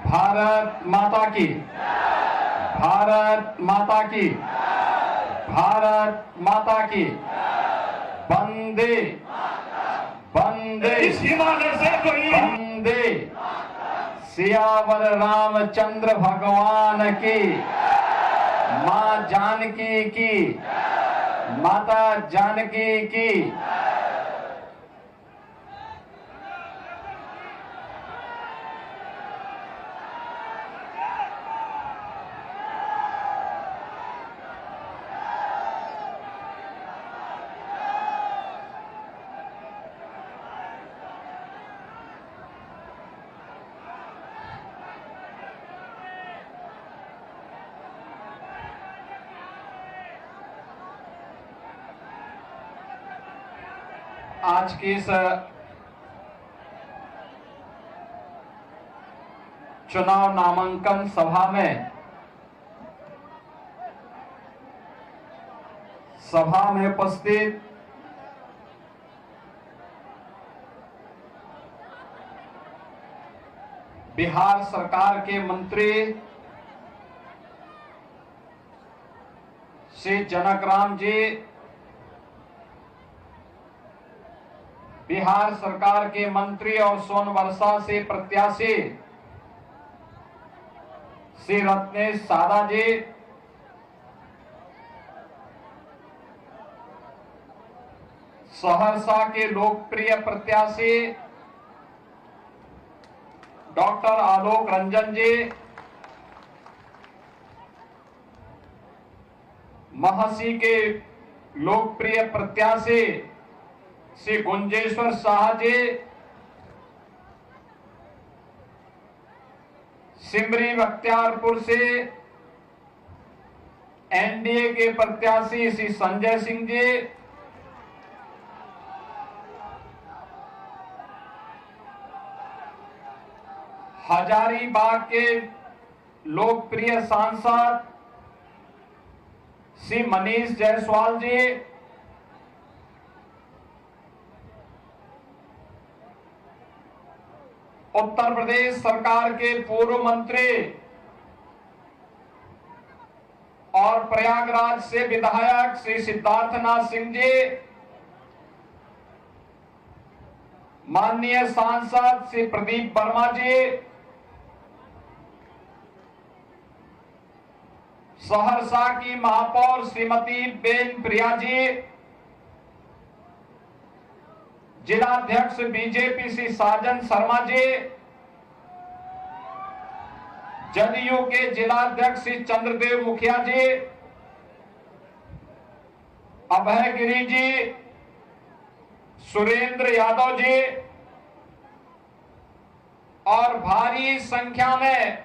भारत माता की, भारत माता की, भारत माता की। वंदे वंदे इस हिमालय से कोई वंदे सियावर रामचंद्र भगवान की, मां जानकी की, माता जानकी की। आज की इस चुनाव नामांकन सभा में उपस्थित बिहार सरकार के मंत्री श्री जनकराम जी, बिहार सरकार के मंत्री और सोनवर्षा से प्रत्याशी श्री रत्नेश सादा जी, सहरसा के लोकप्रिय प्रत्याशी डॉक्टर आलोक रंजन जी, महसी के लोकप्रिय प्रत्याशी श्री गुंजेश्वर शाह जी, सिमरी बख्तियारपुर से एनडीए के प्रत्याशी श्री संजय सिंह जी, हजारीबाग के लोकप्रिय सांसद श्री मनीष जायसवाल जी, उत्तर प्रदेश सरकार के पूर्व मंत्री और प्रयागराज से विधायक श्री सिद्धार्थनाथ सिंह जी, माननीय सांसद श्री प्रदीप वर्मा जी, सहरसा की महापौर श्रीमती बेन प्रिया जी, जिलाध्यक्ष बीजेपी श्री साजन शर्मा जी, जदयू के जिलाध्यक्ष श्री चंद्रदेव मुखिया जी, अभय गिरी जी, सुरेंद्र यादव जी और भारी संख्या में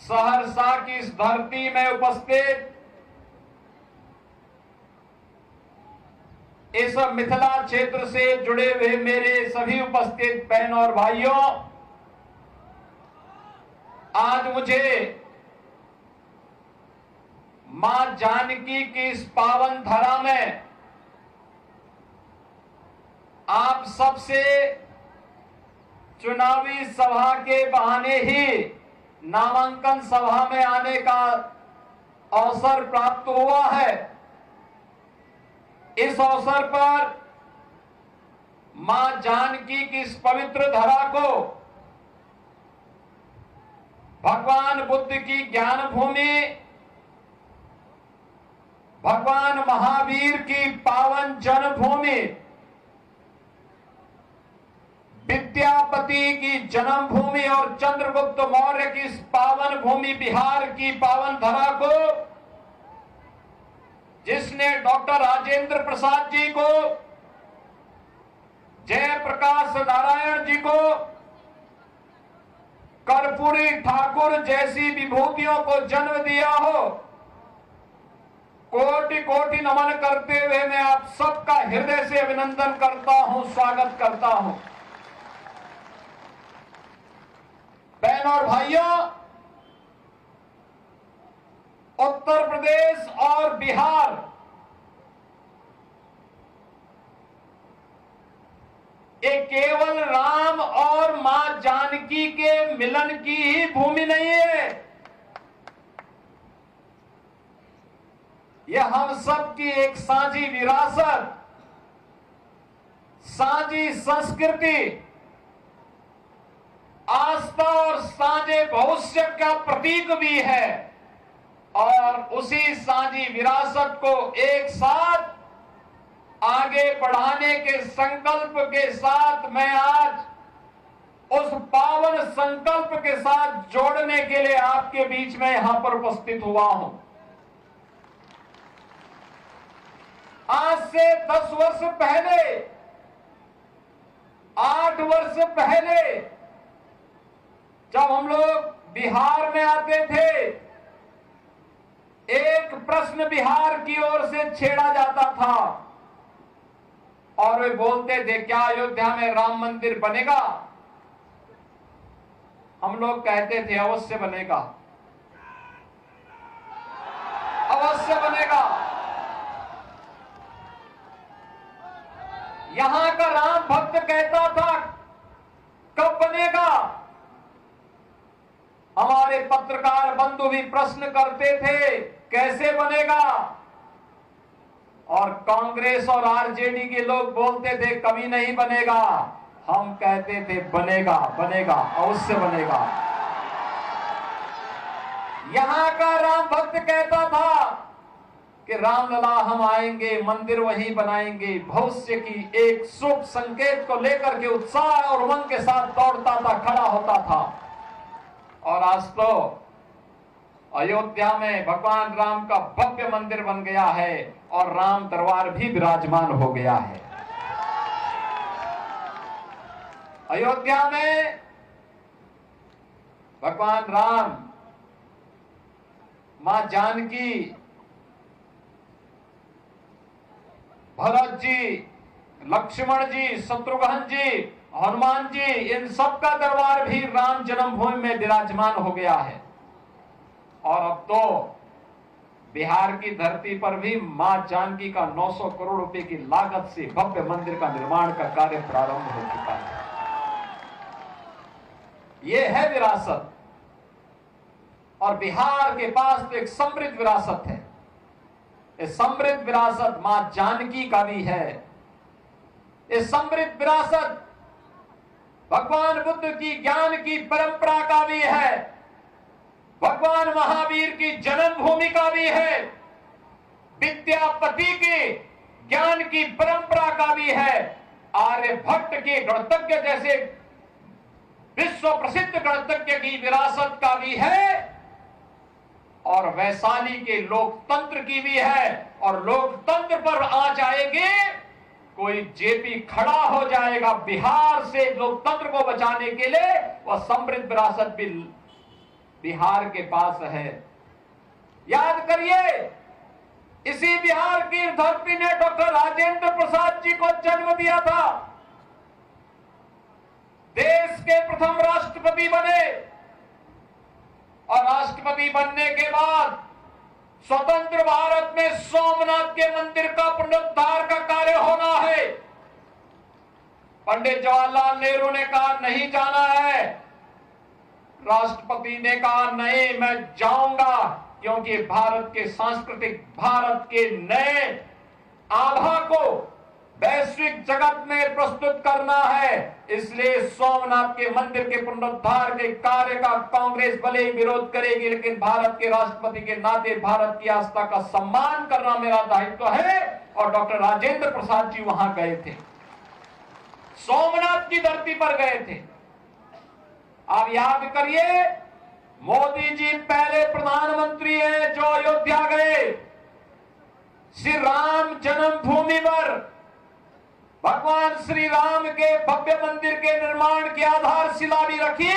सहरसा की इस धरती में उपस्थित इस मिथिला क्षेत्र से जुड़े हुए मेरे सभी उपस्थित बहनों और भाइयों, आज मुझे मां जानकी की इस पावन धरा में आप सबसे चुनावी सभा के बहाने ही नामांकन सभा में आने का अवसर प्राप्त हुआ है। इस अवसर पर मां जानकी की इस पवित्र धरा को भगवान बुद्ध की ज्ञान भूमि, भगवान महावीर की पावन जन्मभूमि, विद्यापति की जन्मभूमि और चंद्रगुप्त मौर्य की इस पावन भूमि बिहार की पावन धरा को, जिसने डॉक्टर राजेंद्र प्रसाद जी को, जयप्रकाश नारायण जी को, कर्पूरी ठाकुर जैसी विभूतियों को जन्म दिया हो, कोटि कोटि नमन करते हुए मैं आप सबका हृदय से अभिनंदन करता हूं, स्वागत करता हूं। बहनों और भाइयों, उत्तर प्रदेश और बिहार ये केवल राम और मां मां जानकी के मिलन की ही भूमि नहीं है, यह हम सब की एक साझी विरासत, साझी संस्कृति, आस्था और साझे भविष्य का प्रतीक भी है। और उसी साझी विरासत को एक साथ आगे बढ़ाने के संकल्प के साथ मैं आज उस पावन संकल्प के साथ जोड़ने के लिए आपके बीच में यहां पर उपस्थित हुआ हूं। आज से 10 वर्ष पहले, 8 वर्ष पहले जब हम लोग बिहार में आते थे, एक प्रश्न बिहार की ओर से छेड़ा जाता था और वे बोलते थे, क्या अयोध्या में राम मंदिर बनेगा? हम लोग कहते थे अवश्य बनेगा, अवश्य बनेगा। यहां का राम भक्त कहता था कब बनेगा? हमारे पत्रकार बंधु भी प्रश्न करते थे कैसे बनेगा? और कांग्रेस और आरजेडी के लोग बोलते थे कभी नहीं बनेगा। हम कहते थे बनेगा, बनेगा, अवश्य बनेगा। यहां का राम भक्त कहता था कि रामलला हम आएंगे, मंदिर वहीं बनाएंगे। भविष्य की एक शुभ संकेत को लेकर के उत्साह और उमंग के साथ दौड़ता था, खड़ा होता था। और आज तो अयोध्या में भगवान राम का भव्य मंदिर बन गया है और राम दरबार भी विराजमान हो गया है। अयोध्या में भगवान राम, मां जानकी, भरत जी, लक्ष्मण जी, शत्रुघ्न जी, हनुमान जी, इन सब का दरबार भी राम जन्मभूमि में विराजमान हो गया है। और अब तो बिहार की धरती पर भी मां जानकी का 900 करोड़ रुपए की लागत से भव्य मंदिर का निर्माण का कार्य प्रारंभ हो चुका है। यह है विरासत। और बिहार के पास तो एक समृद्ध विरासत है। इस समृद्ध विरासत मां जानकी का भी है। इस समृद्ध विरासत भगवान बुद्ध की ज्ञान की परंपरा का भी है, भगवान महावीर की जन्मभूमि का भी है, विद्यापति के ज्ञान की परंपरा का भी है, आर्यभट्ट के गणतज्ञ जैसे विश्व प्रसिद्ध गणतज्ञ की विरासत का भी है, और वैशाली के लोकतंत्र की भी है। और लोकतंत्र पर आ जाएंगे, कोई जेपी खड़ा हो जाएगा बिहार से लोकतंत्र को बचाने के लिए। वह समृद्ध विरासत भी बिहार के पास है। याद करिए, इसी बिहार की धरती ने डॉक्टर राजेंद्र प्रसाद जी को जन्म दिया था। देश के प्रथम राष्ट्रपति बने और राष्ट्रपति बनने के बाद स्वतंत्र भारत में सोमनाथ के मंदिर का पुनरुद्धार का कार्य होना है। पंडित जवाहरलाल नेहरू ने कहा नहीं जाना है, राष्ट्रपति ने कहा नहीं मैं जाऊंगा, क्योंकि भारत के सांस्कृतिक, भारत के नए आभा को वैश्विक जगत में प्रस्तुत करना है। इसलिए सोमनाथ के मंदिर के पुनरुद्धार के कार्य का कांग्रेस भले ही विरोध करेगी, लेकिन भारत के राष्ट्रपति के नाते भारत की आस्था का सम्मान करना मेरा दायित्व है। और डॉक्टर राजेंद्र प्रसाद जी वहां गए थे, सोमनाथ की धरती पर गए थे। आप याद करिए, मोदी जी पहले प्रधानमंत्री हैं जो अयोध्या गए। श्री राम जन्मभूमि पर भगवान श्री राम के भव्य मंदिर के निर्माण की आधारशिला भी रखी।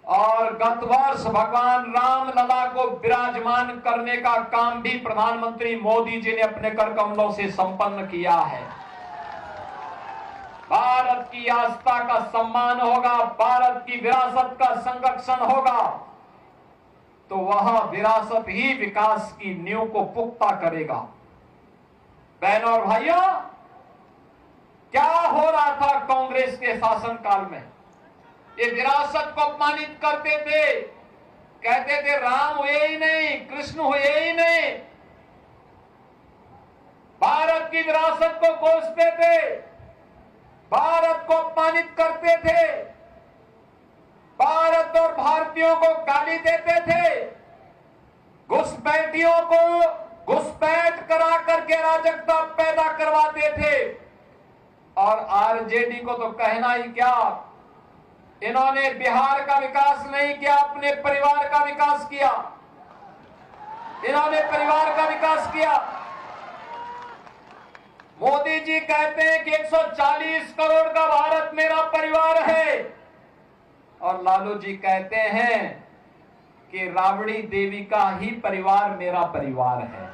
और गत वर्ष भगवान राम लला को विराजमान करने का काम भी प्रधानमंत्री मोदी जी ने अपने कर कमलों से संपन्न किया है। भारत की आस्था का सम्मान होगा, भारत की विरासत का संरक्षण होगा, तो वह विरासत ही विकास की नींव को पुख्ता करेगा। बहनों और भाइयों, क्या हो रहा था कांग्रेस के शासनकाल में? ये विरासत को अपमानित करते थे, कहते थे राम हुए ही नहीं, कृष्ण हुए ही नहीं, भारत की विरासत को कोसते थे, भारत को अपमानित करते थे, भारत और भारतीयों को गाली देते थे, घुसपैठियों को घुसपैठ करा करके अराजकता पैदा करवाते थे। और आरजेडी को तो कहना ही क्या, इन्होंने बिहार का विकास नहीं किया, अपने परिवार का विकास किया। इन्होंने परिवार का विकास किया। मोदी जी कहते हैं कि 140 करोड़ का भारत मेरा परिवार है, और लालू जी कहते हैं कि राबड़ी देवी का ही परिवार मेरा परिवार है।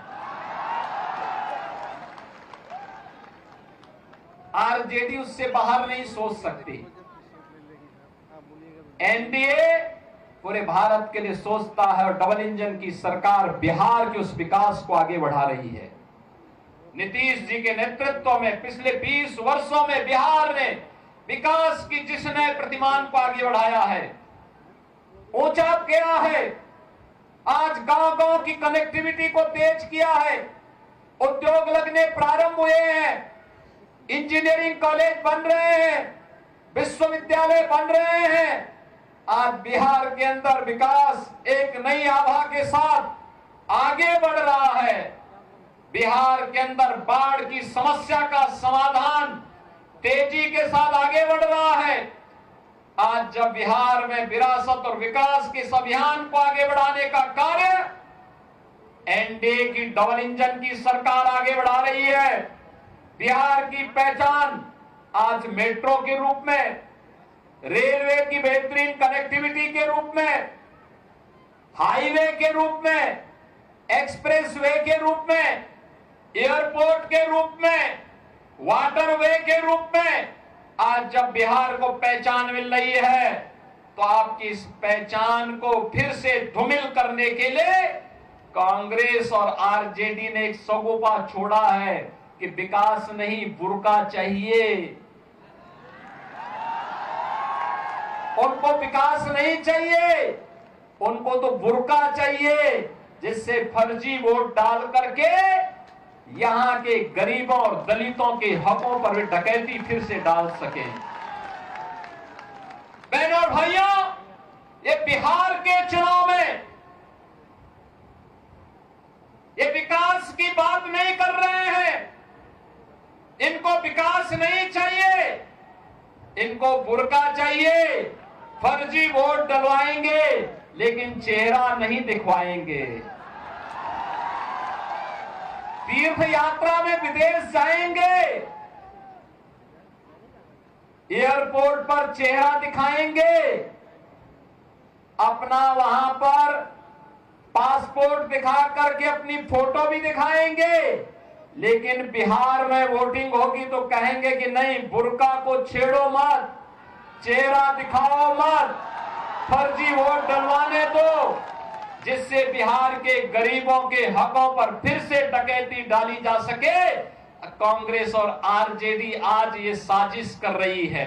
आरजेडी उससे बाहर नहीं सोच सकती। एनडीए पूरे भारत के लिए सोचता है, और डबल इंजन की सरकार बिहार के उस विकास को आगे बढ़ा रही है। नीतीश जी के नेतृत्व में पिछले 20 वर्षों में बिहार ने विकास की जिस नए प्रतिमान को आगे बढ़ाया है, ऊंचा किया है, आज गांव-गांव की कनेक्टिविटी को तेज किया है, उद्योग लगने प्रारंभ हुए हैं, इंजीनियरिंग कॉलेज बन रहे हैं, विश्वविद्यालय बन रहे हैं। आज बिहार के अंदर विकास एक नई आभा के साथ आगे बढ़ रहा है। बिहार के अंदर बाढ़ की समस्या का समाधान तेजी के साथ आगे बढ़ रहा है। आज जब बिहार में विरासत और विकास के इस अभियान को आगे बढ़ाने का कार्य एनडीए की डबल इंजन की सरकार आगे बढ़ा रही है, बिहार की पहचान आज मेट्रो के रूप में, रेलवे की बेहतरीन कनेक्टिविटी के रूप में, हाईवे के रूप में, एक्सप्रेसवे के रूप में, एयरपोर्ट के रूप में, वाटरवे के रूप में आज जब बिहार को पहचान मिल रही है, तो आपकी इस पहचान को फिर से धूमिल करने के लिए कांग्रेस और आरजेडी ने एक सगोपा छोड़ा है कि विकास नहीं बुर्का चाहिए। उनको विकास नहीं चाहिए, उनको तो बुर्का चाहिए, जिससे फर्जी वोट डाल करके यहां के गरीबों और दलितों के हकों पर वे डकैती फिर से डाल सके। बहनों और भाइयों, ये बिहार के चुनाव में ये विकास की बात नहीं कर रहे हैं। इनको विकास नहीं चाहिए, इनको बुर्का चाहिए। फर्जी वोट डलवाएंगे लेकिन चेहरा नहीं दिखवाएंगे। तीर्थ यात्रा में विदेश जाएंगे, एयरपोर्ट पर चेहरा दिखाएंगे, अपना वहां पर पासपोर्ट दिखा करके अपनी फोटो भी दिखाएंगे, लेकिन बिहार में वोटिंग होगी तो कहेंगे कि नहीं, बुर्का को छेड़ो मत, चेहरा दिखाओ मत, फर्जी वोट डलवाने दो, जिससे बिहार के गरीबों के हकों पर फिर से डकैती डाली जा सके। कांग्रेस और आरजेडी आज ये साजिश कर रही है,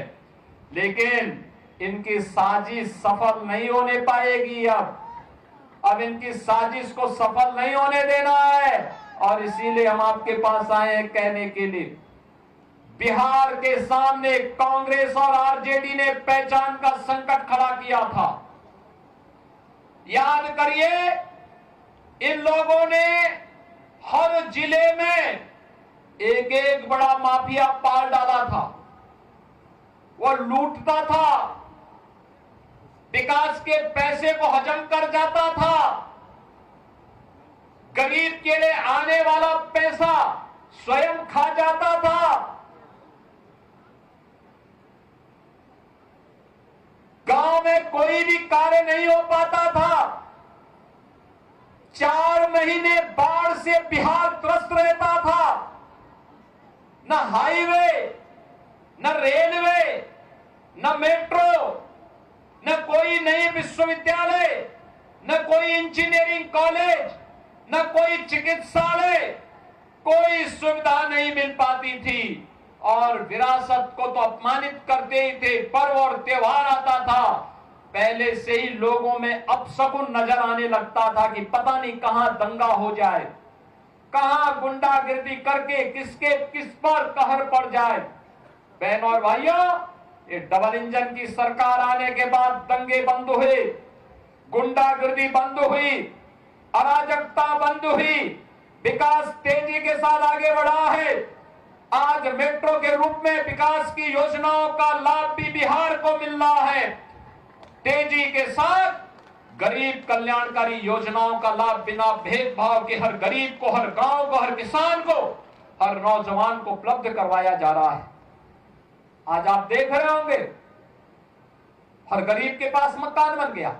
लेकिन इनकी साजिश सफल नहीं होने पाएगी। अब इनकी साजिश को सफल नहीं होने देना है, और इसीलिए हम आपके पास आए हैं कहने के लिए, बिहार के सामने कांग्रेस और आरजेडी ने पहचान का संकट खड़ा किया था। याद करिए, इन लोगों ने हर जिले में एक एक बड़ा माफिया पाल डाला था। वो लूटता था, विकास के पैसे को हजम कर जाता था, गरीब के लिए आने वाला पैसा स्वयं खा जाता था। गांव में कोई भी कार्य नहीं हो पाता था। 4 महीने बाढ़ से बिहार त्रस्त रहता था। न हाईवे, न रेलवे, न मेट्रो, न कोई नए विश्वविद्यालय, न कोई इंजीनियरिंग कॉलेज, न कोई चिकित्सालय, कोई सुविधा नहीं मिल पाती थी। और विरासत को तो अपमानित करते ही थे। पर्व और त्योहार आता था, पहले से ही लोगों में अपशकुन नजर आने लगता था कि पता नहीं कहां दंगा हो जाए, कहां गुंडागिर्दी करके किसके किस पर कहर पड़ जाए। बहनों और भाइयों, ये डबल इंजन की सरकार आने के बाद दंगे बंद हुए, गुंडागिर्दी बंद हुई, अराजकता बंद हुई, विकास तेजी के साथ आगे बढ़ा है। आज मेट्रो के रूप में विकास की योजनाओं का लाभ भी बिहार को मिल रहा है। तेजी के साथ गरीब कल्याणकारी योजनाओं का लाभ बिना भेदभाव के हर गरीब को, हर गांव को, हर किसान को, हर नौजवान को उपलब्ध करवाया जा रहा है। आज आप देख रहे होंगे हर गरीब के पास मकान बन गया।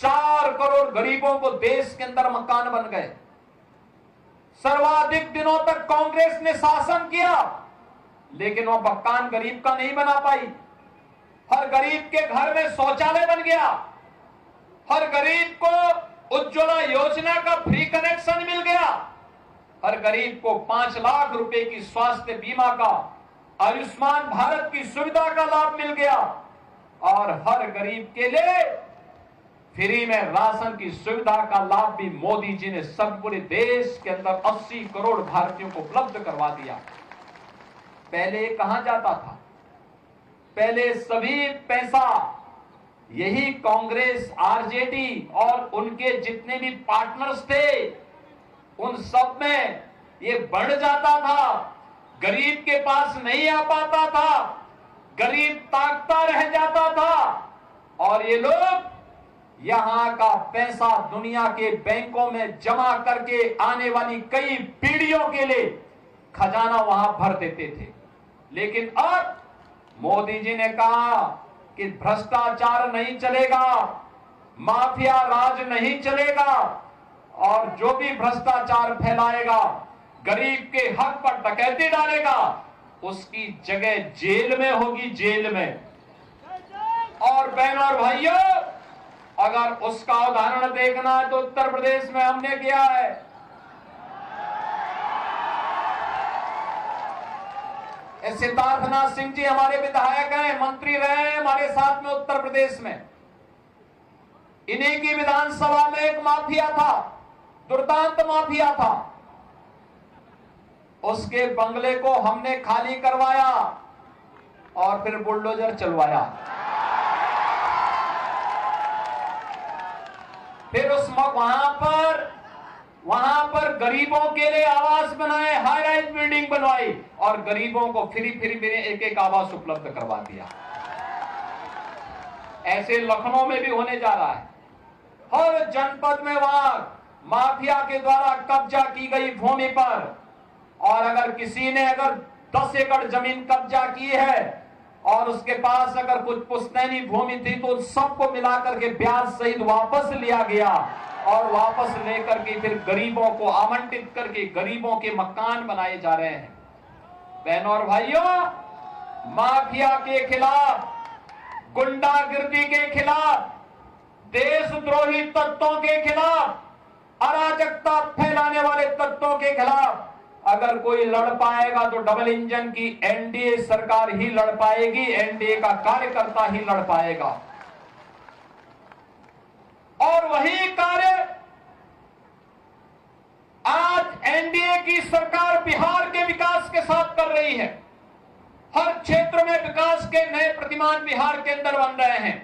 4 करोड़ गरीबों को देश के अंदर मकान बन गए। सर्वाधिक दिनों तक कांग्रेस ने शासन किया, लेकिन वो मकान गरीब का नहीं बना पाई। हर गरीब के घर में शौचालय बन गया, हर गरीब को उज्ज्वला योजना का फ्री कनेक्शन मिल गया, हर गरीब को 5 लाख रुपए की स्वास्थ्य बीमा का, आयुष्मान भारत की सुविधा का लाभ मिल गया और हर गरीब के लिए फ्री में राशन की सुविधा का लाभ भी मोदी जी ने सब पूरे देश के अंदर 80 करोड़ भारतीयों को उपलब्ध करवा दिया। पहले कहां जाता था? पहले सभी पैसा यही कांग्रेस, आरजेडी और उनके जितने भी पार्टनर्स थे उन सब में ये बढ़ जाता था, गरीब के पास नहीं आ पाता था, गरीब ताकता रह जाता था और ये लोग यहां का पैसा दुनिया के बैंकों में जमा करके आने वाली कई पीढ़ियों के लिए खजाना वहां भर देते थे। लेकिन अब मोदी जी ने कहा कि भ्रष्टाचार नहीं चलेगा, माफिया राज नहीं चलेगा और जो भी भ्रष्टाचार फैलाएगा, गरीब के हक पर डकैती डालेगा, उसकी जगह जेल में होगी, जेल में। और बहनों और भाइयों, अगर उसका उदाहरण देखना है तो उत्तर प्रदेश में हमने किया है। सिद्धार्थनाथ सिंह जी हमारे विधायक हैं, मंत्री रहे हैं हमारे साथ में उत्तर प्रदेश में। इन्हीं की विधानसभा में एक माफिया था, दुर्दांत माफिया था। उसके बंगले को हमने खाली करवाया और फिर बुलडोजर चलवाया। फिर उस वहां पर गरीबों के लिए आवास बनाए, हाई राइज बिल्डिंग बनवाई और गरीबों को फ्री एक एक आवास उपलब्ध करवा दिया। ऐसे लखनऊ में भी होने जा रहा है। हर जनपद में वहां माफिया के द्वारा कब्जा की गई भूमि पर, और अगर किसी ने 10 एकड़ जमीन कब्जा की है और उसके पास अगर कुछ पुश्तैनी भूमि थी तो सबको मिलाकर के ब्याज सहित वापस लिया गया और वापस लेकर के फिर गरीबों को आवंटित करके गरीबों के मकान बनाए जा रहे हैं। बहनों और भाइयों, माफिया के खिलाफ, गुंडागिर्दी के खिलाफ, देशद्रोही तत्वों के खिलाफ, अराजकता फैलाने वाले तत्वों के खिलाफ अगर कोई लड़ पाएगा तो डबल इंजन की एनडीए सरकार ही लड़ पाएगी, एनडीए का कार्यकर्ता ही लड़ पाएगा। और वही कार्य आज एनडीए की सरकार बिहार के विकास के साथ कर रही है। हर क्षेत्र में विकास के नए प्रतिमान बिहार के अंदर बन रहे हैं।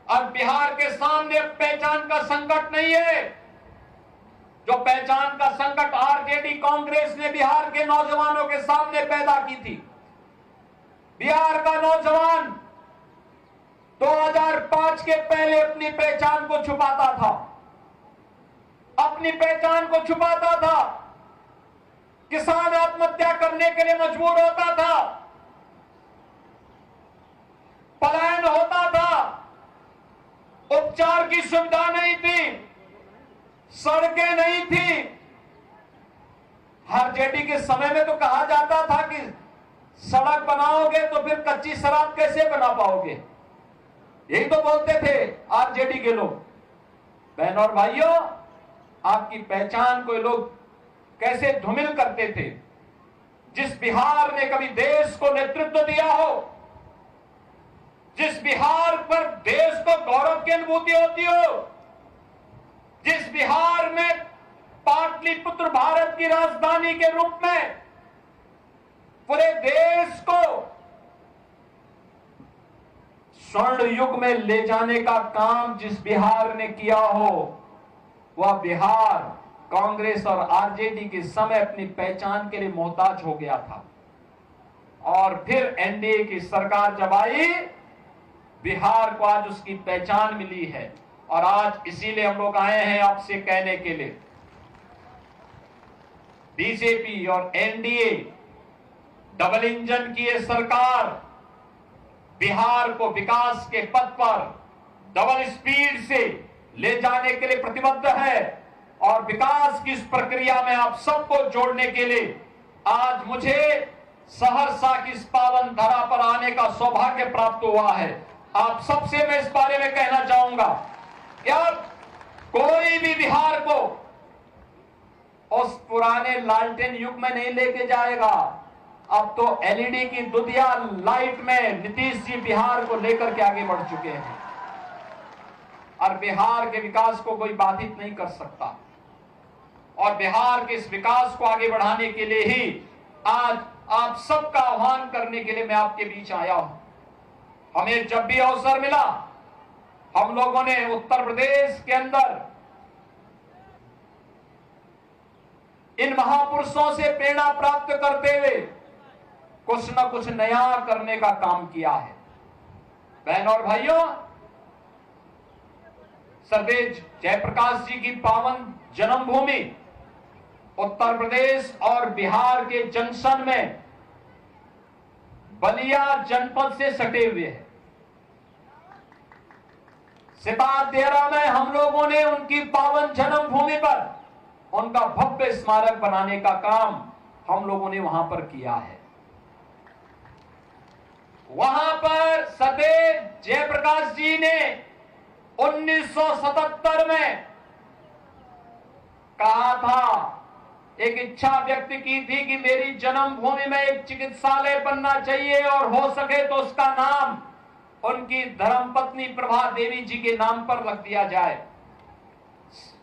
अब बिहार के सामने पहचान का संकट नहीं है। जो पहचान का संकट आरजेडी कांग्रेस ने बिहार के नौजवानों के सामने पैदा की थी। बिहार का नौजवान 2005 के पहले अपनी पहचान को छुपाता था, अपनी पहचान को छुपाता था, किसान आत्महत्या करने के लिए मजबूर होता था, पलायन होता था, उपचार की सुविधा नहीं थी, सड़कें नहीं थी। आरजेडी के समय में तो कहा जाता था कि सड़क बनाओगे तो फिर कच्ची शराब कैसे बना पाओगे, यही तो बोलते थे आरजेडी के लोग। बहनों और भाइयों, आपकी पहचान को लोग कैसे धूमिल करते थे। जिस बिहार ने कभी देश को नेतृत्व दिया हो, जिस बिहार पर देश को गौरव की अनुभूति होती हो, जिस बिहार में पाटलिपुत्र भारत की राजधानी के रूप में पूरे देश को स्वर्ण युग में ले जाने का काम जिस बिहार ने किया हो, वह बिहार कांग्रेस और आरजेडी के समय अपनी पहचान के लिए मोहताज हो गया था। और फिर एनडीए की सरकार जब आई, बिहार को आज उसकी पहचान मिली है। और आज इसीलिए हम लोग आए हैं आपसे कहने के लिए, बीजेपी और एनडीए डबल इंजन की ये सरकार बिहार को विकास के पथ पर डबल स्पीड से ले जाने के लिए प्रतिबद्ध है। और विकास की इस प्रक्रिया में आप सबको जोड़ने के लिए आज मुझे सहरसा की इस पावन धरा पर आने का सौभाग्य प्राप्त हुआ है। आप सबसे मैं इस बारे में कहना चाहूंगा कि अब कोई भी बिहार को उस पुराने लालटेन युग में नहीं लेके जाएगा। अब तो एलईडी की दुधिया लाइट में नीतीश जी बिहार को लेकर के आगे बढ़ चुके हैं और बिहार के विकास को कोई बाधित नहीं कर सकता। और बिहार के इस विकास को आगे बढ़ाने के लिए ही आज आप सबका आह्वान करने के लिए मैं आपके बीच आया हूं। हमें जब भी अवसर मिला, हम लोगों ने उत्तर प्रदेश के अंदर इन महापुरुषों से प्रेरणा प्राप्त करते हुए कुछ न कुछ नया करने का काम किया है। बहनों और भाइयों, सरदेव जयप्रकाश जी की पावन जन्मभूमि उत्तर प्रदेश और बिहार के जंक्शन में बलिया जनपद से सटे हुए है। सितादेरा में हम लोगों ने उनकी पावन जन्मभूमि पर उनका भव्य स्मारक बनाने का काम हम लोगों ने वहां पर किया है। वहां पर सदैव जयप्रकाश जी ने 1977 में कहा था, एक इच्छा व्यक्त की थी कि मेरी जन्मभूमि में एक चिकित्सालय बनना चाहिए और हो सके तो उसका नाम उनकी धर्मपत्नी प्रभा देवी जी के नाम पर रख दिया जाए।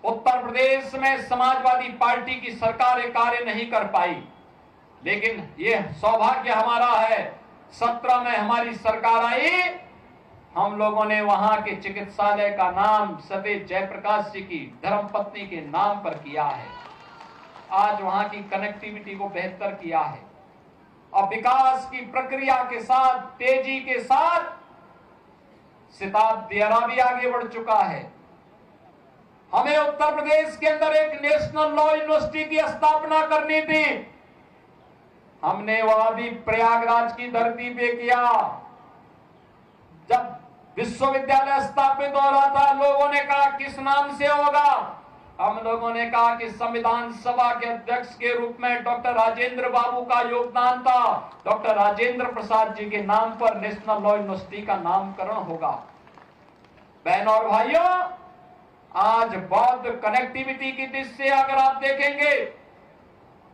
उत्तर प्रदेश में समाजवादी पार्टी की सरकार ये कार्य नहीं कर पाई, लेकिन ये सौभाग्य हमारा है 17 में हमारी सरकार आई, हम लोगों ने वहां के चिकित्सालय का नाम सदैव जयप्रकाश जी की धर्मपत्नी के नाम पर किया है। आज वहां की कनेक्टिविटी को बेहतर किया है और विकास की प्रक्रिया के साथ, तेजी के साथ सितादेरा भी आगे बढ़ चुका है। हमें उत्तर प्रदेश के अंदर एक नेशनल लॉ यूनिवर्सिटी की स्थापना करनी थी, हमने वह भी प्रयागराज की धरती पे किया। जब विश्वविद्यालय स्थापित हो रहा था, लोगों ने कहा किस नाम से होगा, हम लोगों ने कहा कि संविधान सभा के अध्यक्ष के रूप में डॉक्टर राजेंद्र बाबू का योगदान था, डॉक्टर राजेंद्र प्रसाद जी के नाम पर नेशनल लॉ यूनिवर्सिटी का नामकरण होगा। बहनों और भाइयों, आज बौद्ध कनेक्टिविटी की दृष्टि से अगर आप देखेंगे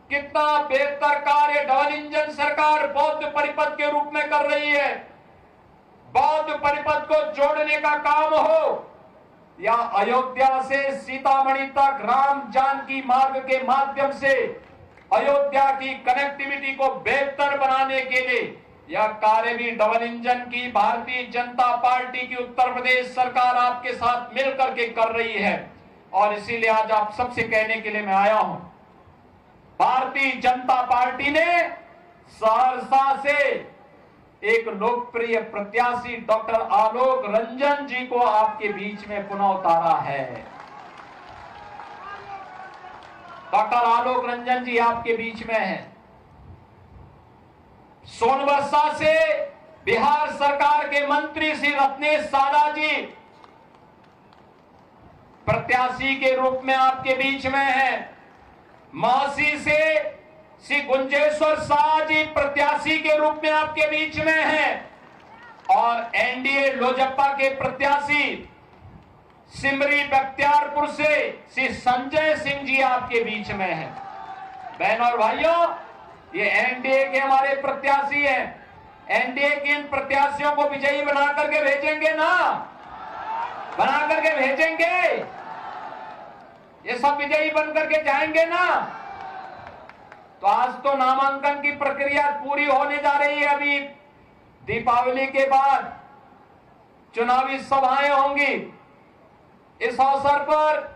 कितना बेहतर कार्य डबल इंजन सरकार बौद्ध परिपथ के रूप में कर रही है। बौद्ध परिपथ को जोड़ने का काम हो या अयोध्या से सीतामढ़ी तक राम जानकी मार्ग के माध्यम से अयोध्या की कनेक्टिविटी को बेहतर बनाने के लिए यह कार्य भी डबल इंजन की भारतीय जनता पार्टी की उत्तर प्रदेश सरकार आपके साथ मिलकर के कर रही है। और इसीलिए आज आप सबसे कहने के लिए मैं आया हूं, भारतीय जनता पार्टी ने सहरसा से एक लोकप्रिय प्रत्याशी डॉक्टर आलोक रंजन जी को आपके बीच में पुनः उतारा है। डॉक्टर आलोक रंजन जी आपके बीच में हैं। सोनबरसा से बिहार सरकार के मंत्री श्री रत्नेश सादा जी प्रत्याशी के रूप में आपके बीच में हैं। महासी से श्री गुंजेश्वर शाह जी प्रत्याशी के रूप में आपके बीच में हैं और एनडीए लोजपा के प्रत्याशी सिमरी बख्तियारपुर से श्री संजय सिंह जी आपके बीच में हैं। बहनों और भाइयों, ये एनडीए के हमारे प्रत्याशी हैं। एनडीए के इन प्रत्याशियों को विजयी बना करके भेजेंगे ना, बना करके भेजेंगे। ये सब विजयी बन करके जाएंगे ना। तो आज तो नामांकन की प्रक्रिया पूरी होने जा रही है। अभी दीपावली के बाद चुनावी सभाएं होंगी। इस अवसर पर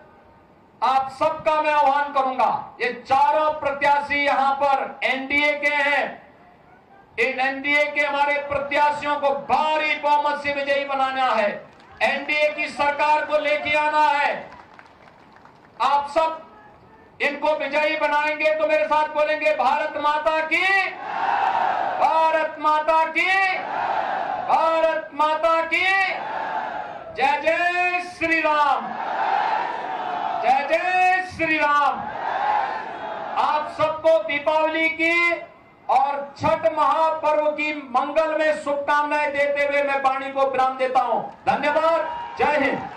आप सबका मैं आह्वान करूंगा। ये चारों प्रत्याशी यहां पर एनडीए के हैं। इन एनडीए के हमारे प्रत्याशियों को भारी बहुमत से विजयी बनाना है। एनडीए की सरकार को लेके आना है। आप सब इनको विजयी बनाएंगे तो मेरे साथ बोलेंगे भारत माता की, भारत माता की, भारत माता की। जय जय श्री राम, जय जय श्री राम। आप सबको दीपावली की और छठ महापर्व की मंगल में शुभकामनाएं देते हुए मैं वाणी को विराम देता हूं। धन्यवाद। जय हिंद।